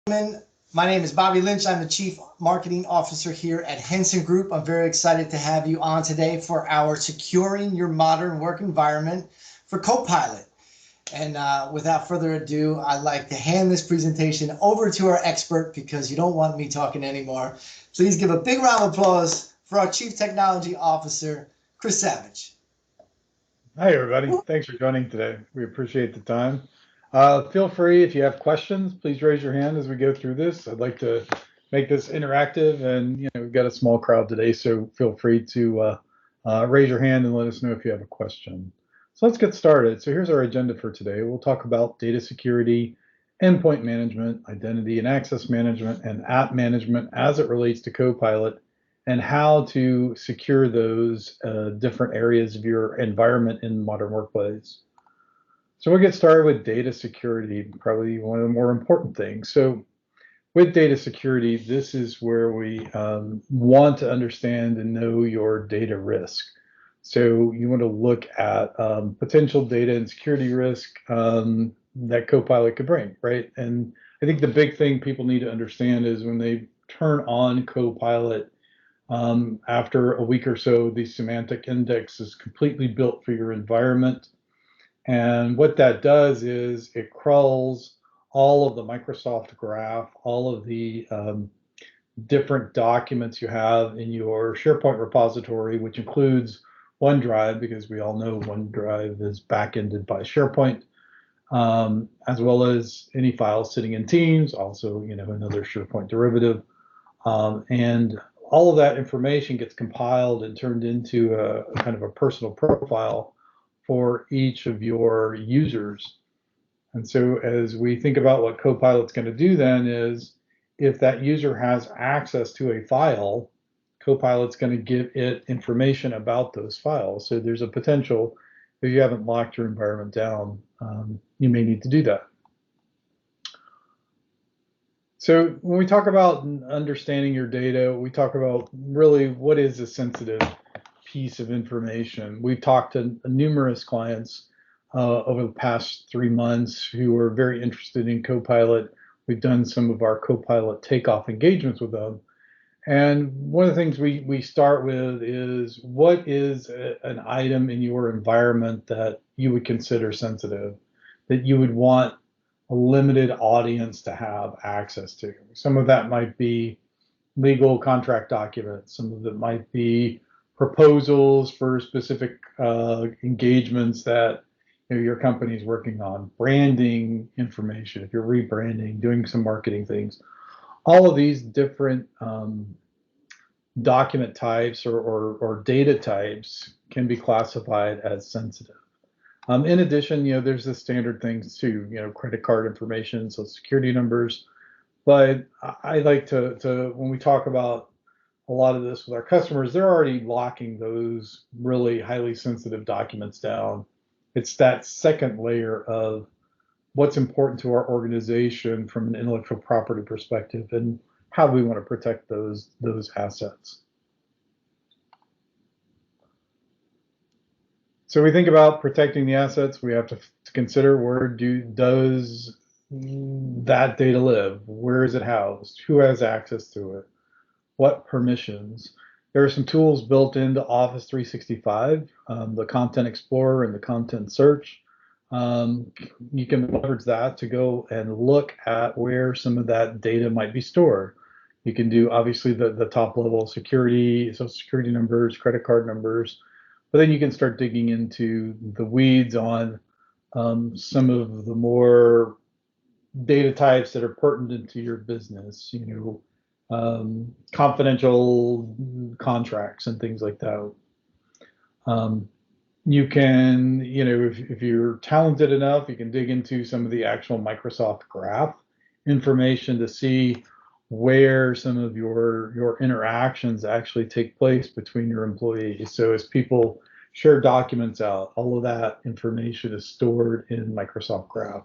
My name is Bobby Lynch. I'm the Chief Marketing Officer here at Henson Group. I'm very excited to have you on today for our Securing Your Modern Work Environment for Copilot. And without further ado, I'd like to hand this presentation over to our expert because you don't want me talking anymore. Please give a big round of applause for our Chief Technology Officer, Chris Savage. Hi, everybody. Thanks for joining today. We appreciate the time. Feel free, if you have questions, please raise your hand as we go through this. I'd like to make this interactive, and we've got a small crowd today, so feel free to raise your hand and let us know if you have a question. So let's get started. So here's our agenda for today. We'll talk about data security, endpoint management, identity and access management, and app management as it relates to Copilot, and how to secure those different areas of your environment in the modern workplace. So we'll get started with data security, probably one of the more important things. So with data security, this is where we want to understand and know your data risk. So you want to look at potential data and security risk that Copilot could bring, right? And I think the big thing people need to understand is when they turn on Copilot, after a week or so, the semantic index is completely built for your environment. And what that does is it crawls all of the Microsoft Graph, all of the different documents you have in your SharePoint repository, which includes OneDrive, because we all know OneDrive is backended by SharePoint, as well as any files sitting in Teams, also another SharePoint derivative. And all of that information gets compiled and turned into a kind of a personal profile for each of your users. And so as we think about what Copilot's going to do then is, if that user has access to a file, Copilot's going to give it information about those files. So there's a potential, if you haven't locked your environment down, you may need to do that. So when we talk about understanding your data, we talk about really what is a sensitive piece of information. We've talked to numerous clients over the past 3 months who are very interested in Copilot. We've done some of our Copilot Takeoff engagements with them. And one of the things we start with is, what is an item in your environment that you would consider sensitive, that you would want a limited audience to have access to? Some of that might be legal contract documents. Some of it might be proposals for specific engagements that your company is working on, branding information, if you're rebranding, doing some marketing things. All of these different document types or data types can be classified as sensitive. In addition, there's the standard things too, credit card information, social security numbers. But I like to when we talk about a lot of this with our customers, they're already locking those really highly sensitive documents down. It's that second layer of what's important to our organization from an intellectual property perspective, and how do we want to protect those assets. So we think about protecting the assets. We have to consider, where does that data live? Where is it housed? Who has access to it? What permissions? There are some tools built into Office 365, the Content Explorer and the Content Search. You can leverage that to go and look at where some of that data might be stored. You can do, obviously, the top level security, social security numbers, credit card numbers, but then you can start digging into the weeds on some of the more data types that are pertinent to your business, confidential contracts and things like that. You can, if you're talented enough, you can dig into some of the actual Microsoft Graph information to see where some of your interactions actually take place between your employees. So as people share documents out, all of that information is stored in Microsoft Graph.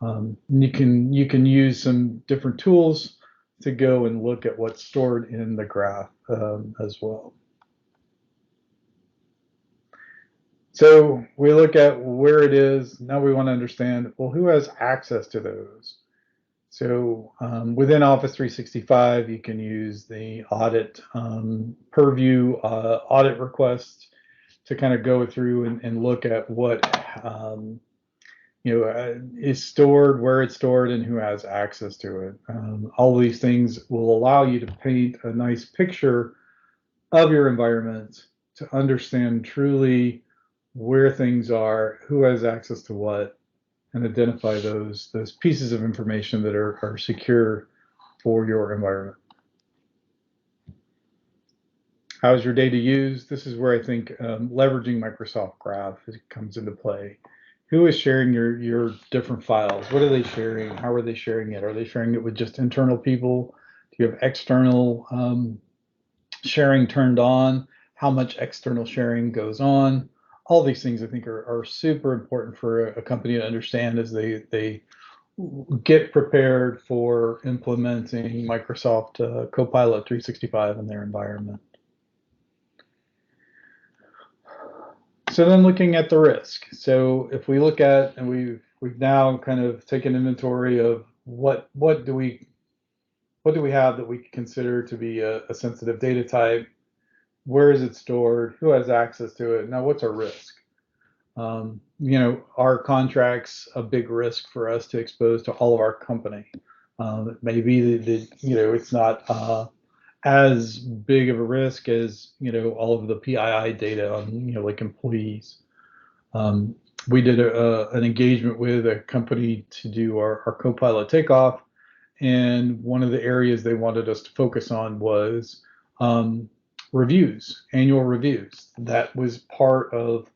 You can use some different tools to go and look at what's stored in the graph as well. So we look at where it is. Now we want to understand, well, who has access to those? So within Office 365, you can use the audit purview audit requests to kind of go through and look at what is stored, where it's stored, and who has access to it. All these things will allow you to paint a nice picture of your environment to understand truly where things are, who has access to what, and identify those pieces of information that are secure for your environment. How's your data used? This is where I think leveraging Microsoft Graph comes into play. Who is sharing your different files? What are they sharing? How are they sharing it? Are they sharing it with just internal people? Do you have external sharing turned on? How much external sharing goes on? All these things I think are super important for a company to understand as they get prepared for implementing Microsoft Copilot 365 in their environment. So then looking at the risk. So if we look at, and we've now kind of taken inventory of what do we have that we consider to be a sensitive data type? Where is it stored? Who has access to it? Now, what's our risk? Are contracts a big risk for us to expose to all of our company? Maybe it's not as big of a risk as all of the PII data on like employees. We did an engagement with a company to do our Copilot Takeoff, and one of the areas they wanted us to focus on was reviews, annual reviews. That was part of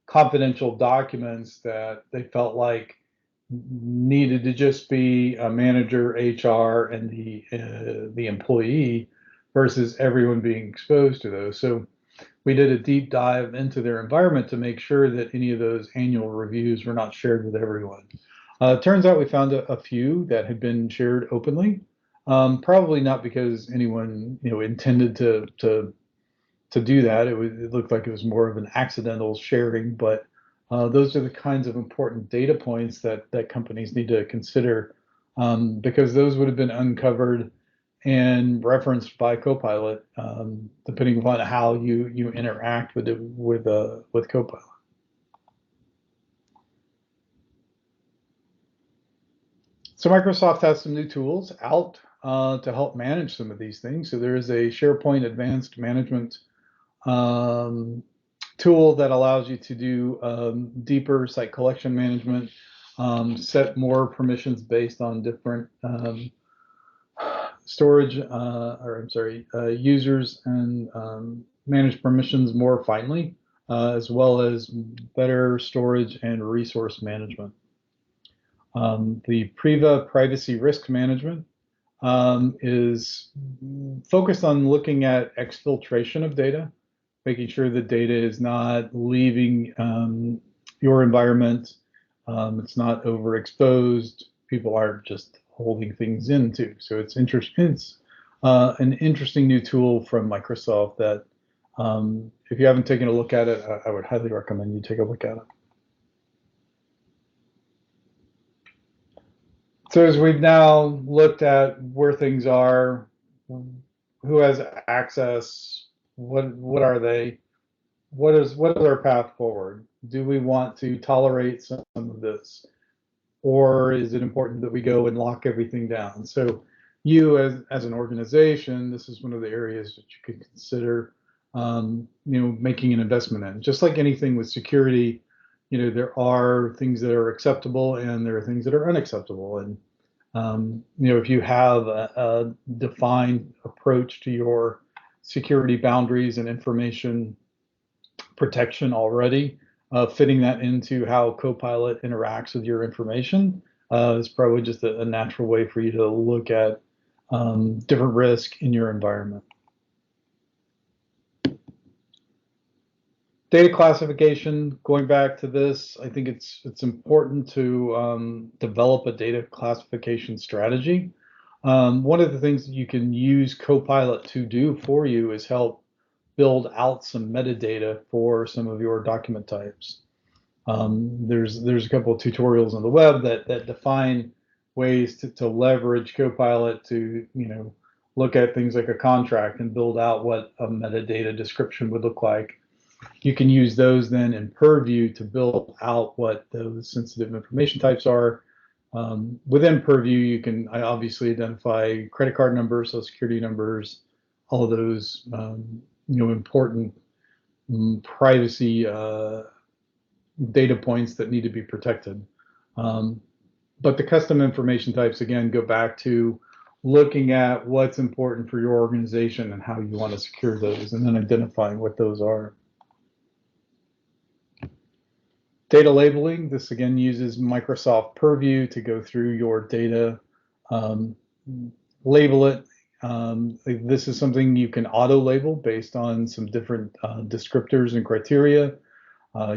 confidential documents that they felt like needed to just be a manager, HR, and the employee versus everyone being exposed to those. So we did a deep dive into their environment to make sure that any of those annual reviews were not shared with everyone. Turns out we found a few that had been shared openly, probably not because anyone intended to do that. It looked like it was more of an accidental sharing, but those are the kinds of important data points that companies need to consider, because those would have been uncovered and referenced by Copilot, depending upon how you interact with Copilot. So Microsoft has some new tools out to help manage some of these things. So there is a SharePoint Advanced Management tool that allows you to do deeper site collection management, set more permissions based on different storage, users, and manage permissions more finely, as well as better storage and resource management. The Priva Privacy Risk Management is focused on looking at exfiltration of data, making sure the data is not leaving your environment, it's not overexposed, people aren't just holding things into. So it's an interesting new tool from Microsoft that if you haven't taken a look at it, I would highly recommend you take a look at it. So as we've now looked at where things are, who has access, what are they, what is our path forward? Do we want to tolerate some of this, or is it important that we go and lock everything down? So you as an organization, this is one of the areas that you could consider making an investment in. Just like anything with security, there are things that are acceptable and there are things that are unacceptable. And if you have a defined approach to your security boundaries and information protection already, fitting that into how Copilot interacts with your information is probably just a natural way for you to look at different risk in your environment. Data classification, going back to this, I think it's important to develop a data classification strategy. One of the things that you can use Copilot to do for you is help build out some metadata for some of your document types. There's a couple of tutorials on the web that define ways to leverage Copilot to, look at things like a contract and build out what a metadata description would look like. You can use those then in Purview to build out what those sensitive information types are. Within Purview, you can obviously identify credit card numbers, social security numbers, all of those important privacy data points that need to be protected. But the custom information types, again, go back to looking at what's important for your organization and how you want to secure those, and then identifying what those are. Data labeling, this again uses Microsoft Purview to go through your data, label it. This is something you can auto-label based on some different descriptors and criteria.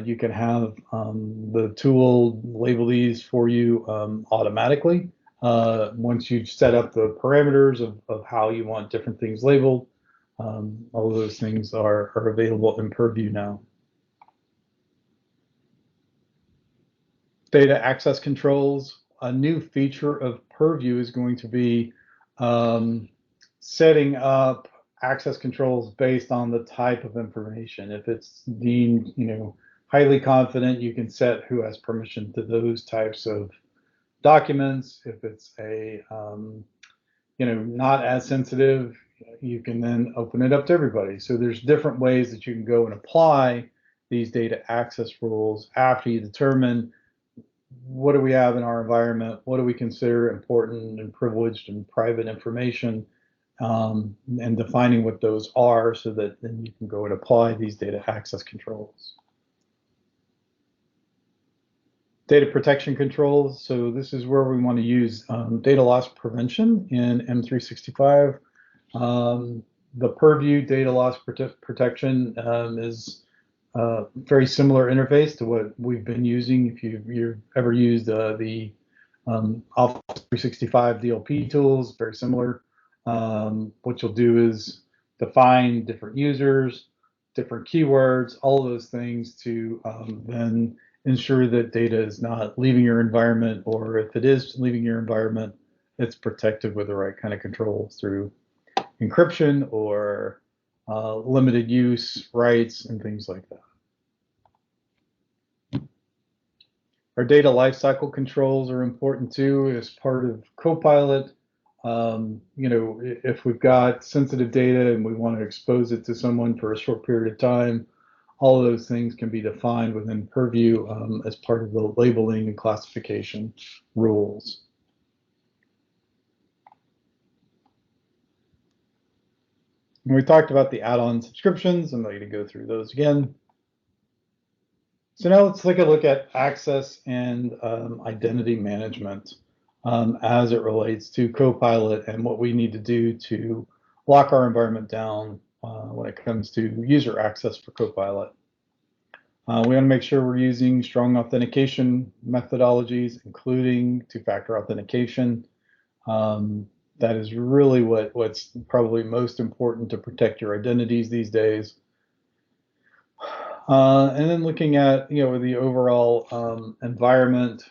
You can have the tool label these for you automatically. Once you've set up the parameters of how you want different things labeled, all of those things are available in Purview now. Data access controls. A new feature of Purview is going to be setting up access controls based on the type of information. If it's deemed, highly confident, you can set who has permission to those types of documents. If it's a, not as sensitive, you can then open it up to everybody. So there's different ways that you can go and apply these data access rules after you determine what do we have in our environment, what do we consider important and privileged and private information, and defining what those are so that then you can go and apply these data access controls. Data protection controls. So this is where we want to use data loss prevention in M365. The Purview data loss protection is a very similar interface to what we've been using. If you've ever used the Office 365 DLP tools, very similar. What you'll do is define different users, different keywords, all of those things to then ensure that data is not leaving your environment, or if it is leaving your environment, it's protected with the right kind of controls through encryption or limited use rights and things like that. Our data lifecycle controls are important too as part of Copilot. If we've got sensitive data and we want to expose it to someone for a short period of time, all of those things can be defined within Purview as part of the labeling and classification rules. And we talked about the add-on subscriptions. I'm not going to go through those again. So now let's take a look at access and identity management as it relates to Copilot and what we need to do to lock our environment down when it comes to user access for Copilot. We want to make sure we're using strong authentication methodologies, including two-factor authentication. That is really what's probably most important to protect your identities these days. And then looking at the overall environment,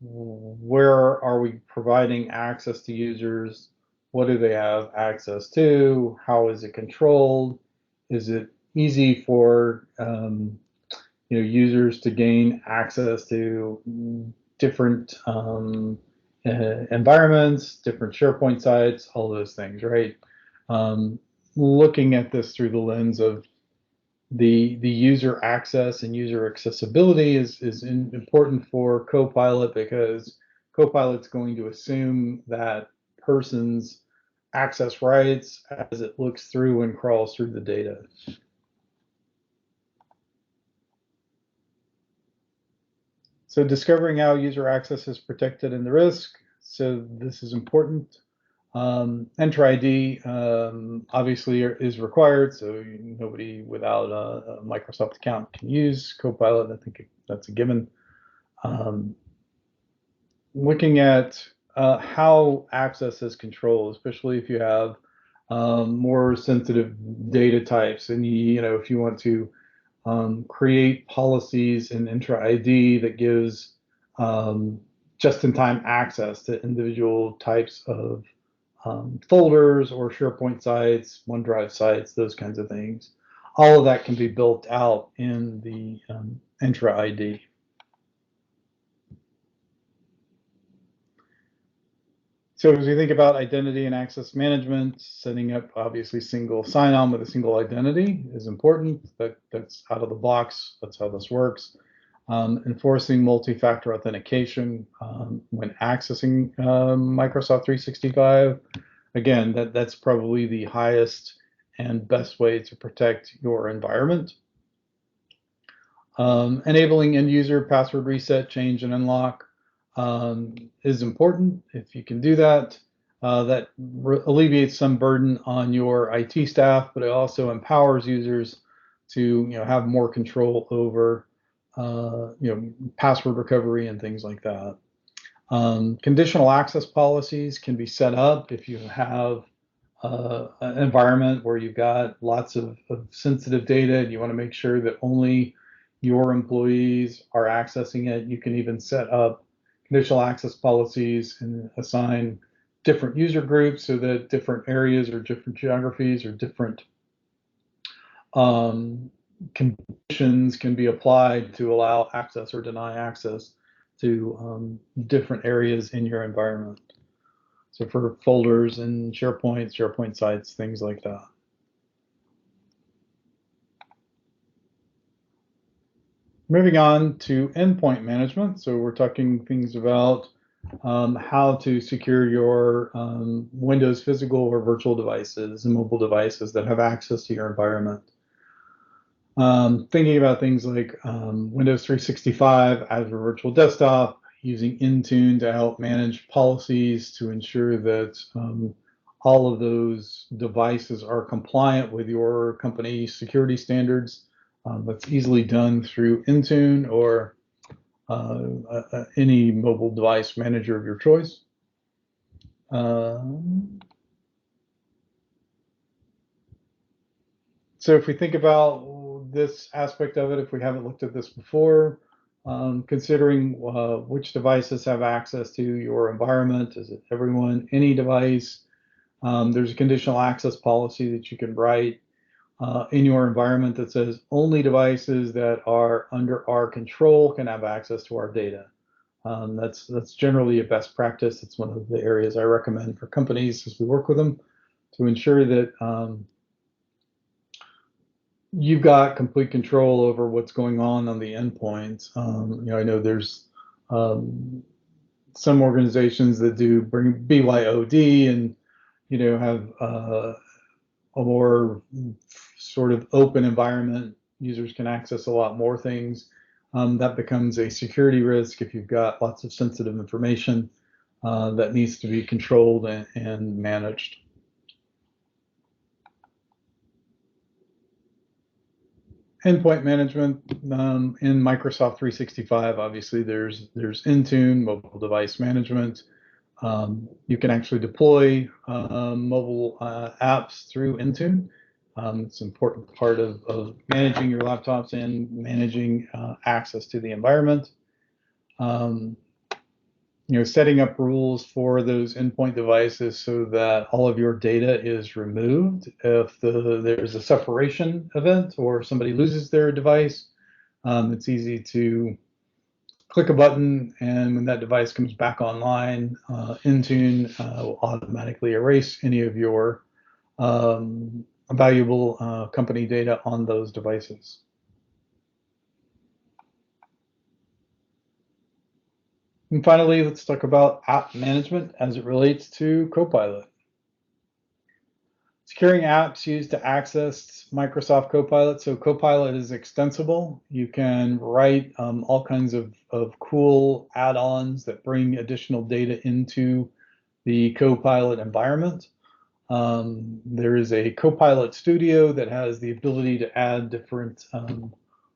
where are we providing access to users? What do they have access to? How is it controlled? Is it easy for users to gain access to different environments, different SharePoint sites, all those things, right? Looking at this through the lens of the user access and user accessibility is important for Copilot, because Copilot's going to assume that person's access rights as it looks through and crawls through the data. So discovering how user access is protected and the risk. So this is important. Enter ID obviously is required, so nobody without a Microsoft account can use Copilot. I think that's a given. Looking at how access is controlled, especially if you have more sensitive data types, and if you want to create policies in Enter ID that gives just-in-time access to individual types of folders or SharePoint sites, OneDrive sites, those kinds of things. All of that can be built out in the Entra ID. So as we think about identity and access management, setting up obviously single sign-on with a single identity is important. That's out of the box. That's how this works. Enforcing multi-factor authentication when accessing Microsoft 365. Again, that's probably the highest and best way to protect your environment. Enabling end user password reset, change, and unlock is important. If you can do that, that alleviates some burden on your IT staff, but it also empowers users to have more control over password recovery and things like that. Conditional access policies can be set up if you have an environment where you've got lots of sensitive data and you want to make sure that only your employees are accessing it. You can even set up conditional access policies and assign different user groups so that different areas or different geographies or different conditions can be applied to allow access or deny access to different areas in your environment. So for folders and SharePoint sites, things like that. Moving on to endpoint management. So we're talking things about how to secure your Windows physical or virtual devices and mobile devices that have access to your environment. Thinking about things like Windows 365, Azure Virtual Desktop, using Intune to help manage policies to ensure that all of those devices are compliant with your company's security standards. That's easily done through Intune or any mobile device manager of your choice. So if we think about this aspect of it, if we haven't looked at this before, considering which devices have access to your environment, is it everyone, any device? There's a conditional access policy that you can write in your environment that says only devices that are under our control can have access to our data. That's generally a best practice. It's one of the areas I recommend for companies as we work with them to ensure that you've got complete control over what's going on the endpoint. I know there's some organizations that do bring BYOD and have a more sort of open environment. Users can access a lot more things. That becomes a security risk if you've got lots of sensitive information that needs to be controlled and managed. Endpoint management in Microsoft 365, obviously there's Intune, mobile device management. You can actually deploy mobile apps through Intune. It's an important part of managing your laptops and managing access to the environment. Setting up rules for those endpoint devices so that all of your data is removed if there's a separation event or somebody loses their device. It's easy to click a button, and when that device comes back online, Intune will automatically erase any of your valuable company data on those devices. And finally, let's talk about app management as it relates to Copilot. Securing apps used to access Microsoft Copilot. So Copilot is extensible. You can write all kinds of cool add-ons that bring additional data into the Copilot environment. There is a Copilot Studio that has the ability to add different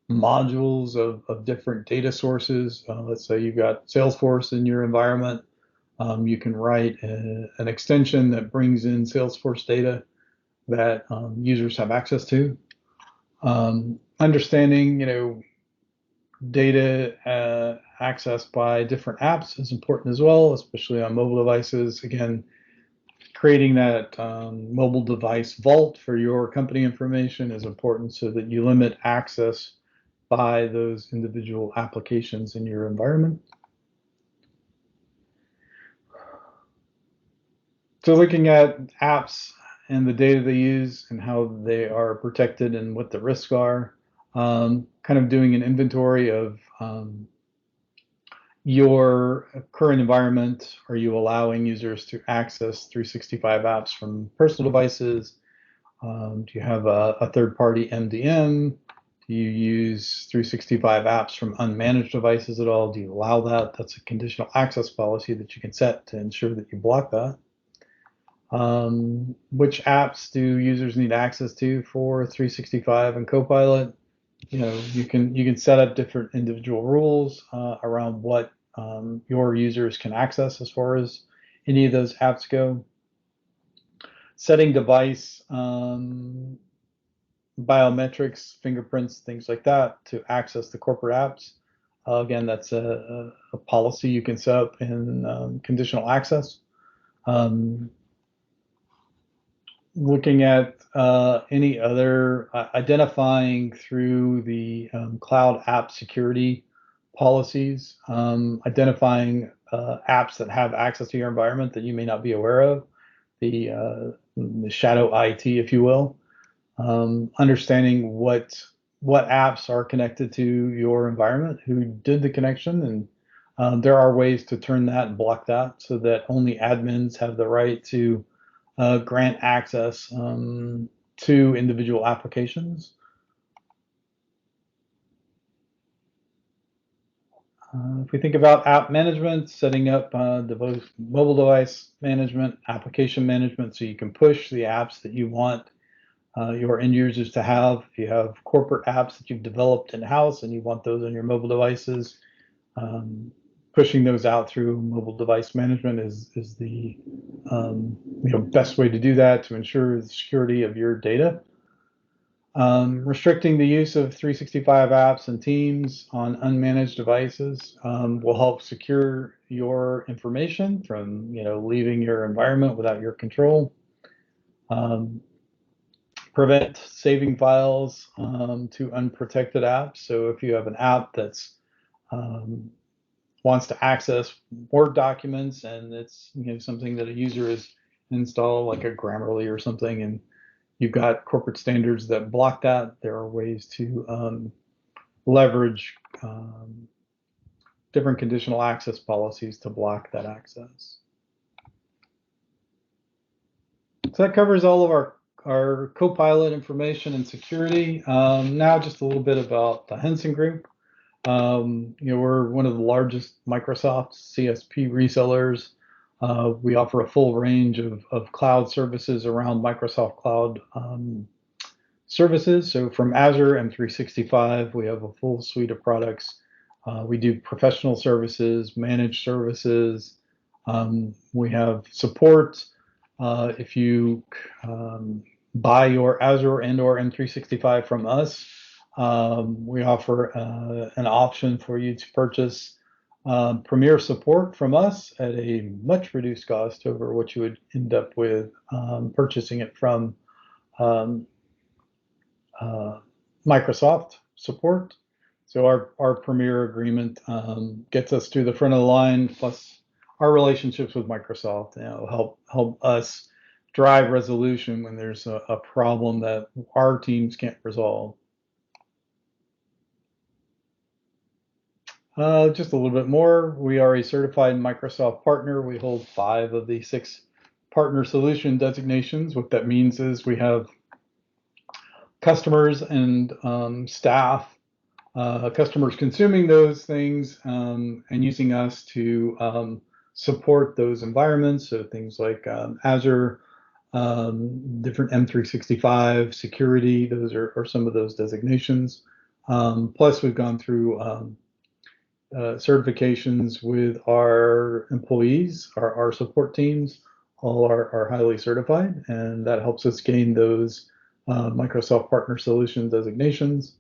modules of different data sources. Let's say you've got Salesforce in your environment. You can write an extension that brings in Salesforce data that users have access to. Understanding, data accessed by different apps is important as well, especially on mobile devices. Again, creating that mobile device vault for your company information is important so that you limit access by those individual applications in your environment. So looking at apps and the data they use and how they are protected and what the risks are, kind of doing an inventory of your current environment. Are you allowing users to access 365 apps from personal devices? Do you have a third-party MDM? Do you use 365 apps from unmanaged devices at all? Do you allow that? That's a conditional access policy that you can set to ensure that you block that. Which apps do users need access to for 365 and Copilot? You can set up different individual rules around what your users can access as far as any of those apps go. Setting device biometrics, fingerprints, things like that to access the corporate apps. Again, that's a policy you can set up in conditional access. Looking at any other identifying through the cloud app security policies, identifying apps that have access to your environment that you may not be aware of, the shadow IT, if you will, understanding what apps are connected to your environment, who did the connection, and there are ways to turn that and block that so that only admins have the right to grant access to individual applications. If we think about app management, setting up mobile device management, application management, so you can push the apps that you want your end users to have. If you have corporate apps that you've developed in-house and you want those on your mobile devices, pushing those out through mobile device management is the best way to do that to ensure the security of your data. Restricting the use of 365 apps and teams on unmanaged devices will help secure your information from leaving your environment without your control. Prevent saving files to unprotected apps. So if you have an app that's wants to access Word documents and it's something that a user has installed, like a Grammarly or something, and you've got corporate standards that block that, there are ways to leverage different conditional access policies to block that access. So that covers all of our Copilot information and security. Now just a little bit about the Henson Group. We're one of the largest Microsoft CSP resellers. We offer a full range of cloud services around Microsoft Cloud services. So from Azure and 365, we have a full suite of products. We do professional services, managed services. We have support. If you buy your Azure and/or M365 from us, we offer an option for you to purchase Premier support from us at a much reduced cost over what you would end up with purchasing it from Microsoft support. So our Premier agreement gets us to the front of the line, plus our relationships with Microsoft help us drive resolution when there's a problem that our teams can't resolve. Just a little bit more. We are a certified Microsoft partner. We hold 5 of the 6 partner solution designations. What that means is we have customers and staff, customers consuming those things and using us to support those environments. So things like Azure, different M365, security, those are some of those designations. Plus, we've gone through certifications with our employees, our support teams, all are highly certified, and that helps us gain those Microsoft Partner Solution designations.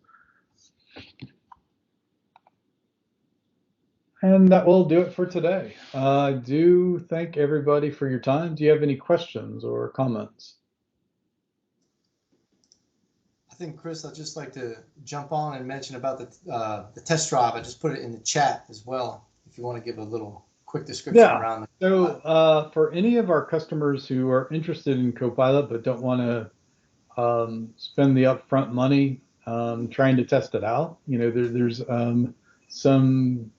And that will do it for today. I do thank everybody for your time. Do you have any questions or comments? I think, Chris, I'd just like to jump on and mention about the test drive. I just put it in the chat as well, if you want to give a little quick description Yeah. around it. So for any of our customers who are interested in Copilot but don't want to spend the upfront money trying to test it out, there's some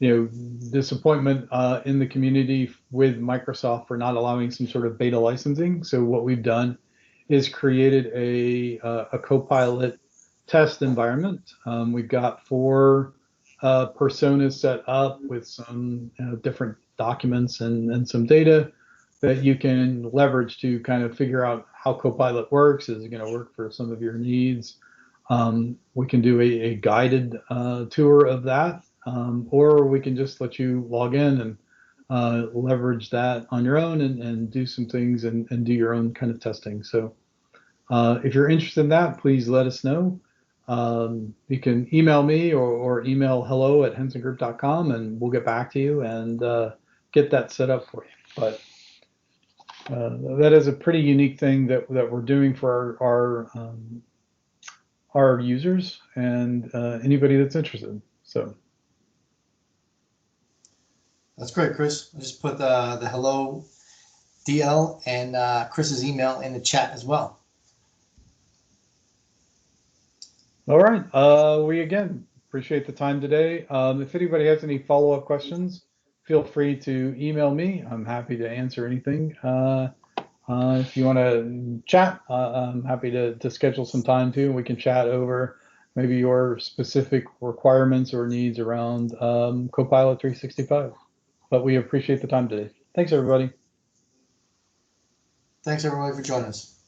disappointment in the community with Microsoft for not allowing some sort of beta licensing. So what we've done is created a Copilot test environment. We've got 4 personas set up with some different documents and some data that you can leverage to kind of figure out how Copilot works. Is it going to work for some of your needs? We can do a guided tour of that, or we can just let you log in and leverage that on your own and do some things and do your own kind of testing. So if you're interested in that, please let us know. You can email me or email hello@hensongroup.com and we'll get back to you and get that set up for you. But that is a pretty unique thing that we're doing for our users and anybody that's interested. So That's great, Chris. I just put the hello DL and Chris's email in the chat as well. all right, we again appreciate the time today. If anybody has any follow-up questions, feel free to email me. I'm happy to answer anything. If you want to chat, I'm happy to schedule some time too. We can chat over maybe your specific requirements or needs around Copilot 365. But we appreciate the time today. Thanks, everybody. Thanks, everybody, for joining us.